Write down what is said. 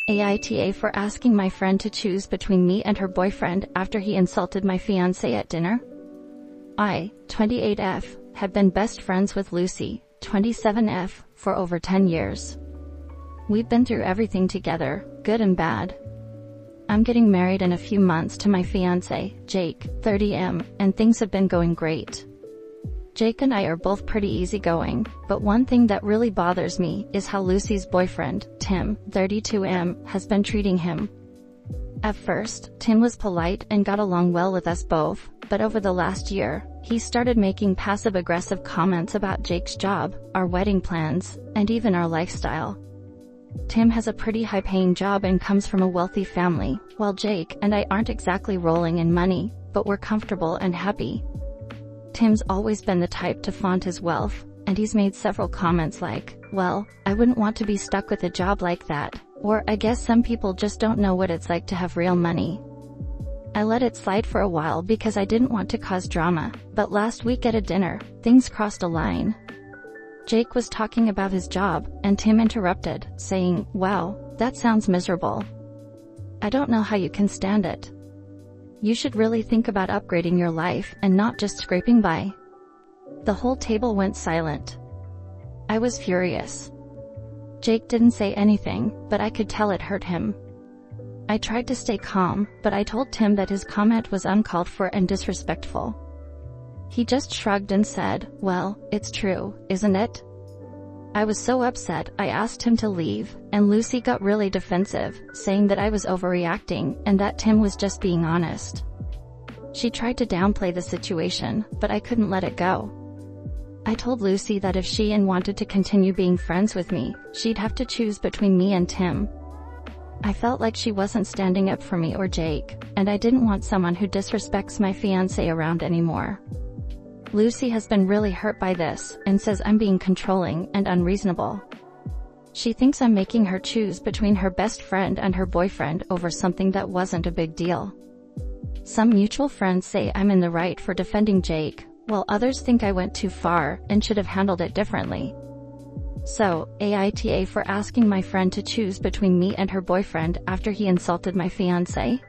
AITA for asking my friend to choose between me and her boyfriend after he insulted my fiancé at dinner. I, 28F, have been best friends with Lucy, 27F, for over 10 years. We've been through everything together, good and bad. I'm getting married in a few months to my fiancé, Jake, 30M, and things have been going great. Jake and I are both pretty easygoing, but one thing that really bothers me is how Lucy's boyfriend, Tim, 32M, has been treating him. At first, Tim was polite and got along well with us both, but over the last year, he started making passive-aggressive comments about Jake's job, our wedding plans, and even our lifestyle. Tim has a pretty high-paying job and comes from a wealthy family, while Jake and I aren't exactly rolling in money, but we're comfortable and happy. Tim's always been the type to flaunt his wealth, and he's made several comments like, "Well, I wouldn't want to be stuck with a job like that," or "I guess some people just don't know what it's like to have real money." I let it slide for a while because I didn't want to cause drama, but last week at a dinner, things crossed a line. Jake was talking about his job, and Tim interrupted, saying, "Wow, that sounds miserable. I don't know how you can stand it. You should really think about upgrading your life and not just scraping by." The whole table went silent. I was furious. Jake didn't say anything, but I could tell it hurt him. I tried to stay calm, but I told Tim that his comment was uncalled for and disrespectful. He just shrugged and said, "Well, it's true, isn't it?" I was so upset I asked him to leave, and Lucy got really defensive, saying that I was overreacting and that Tim was just being honest. She tried to downplay the situation, but I couldn't let it go. I told Lucy that if she wanted to continue being friends with me, she'd have to choose between me and Tim. I felt like she wasn't standing up for me or Jake, and I didn't want someone who disrespects my fiancé around anymore. Lucy has been really hurt by this, and says I'm being controlling and unreasonable. She thinks I'm making her choose between her best friend and her boyfriend over something that wasn't a big deal. Some mutual friends say I'm in the right for defending Jake, while others think I went too far and should have handled it differently. So, AITA for asking my friend to choose between me and her boyfriend after he insulted my fiancé?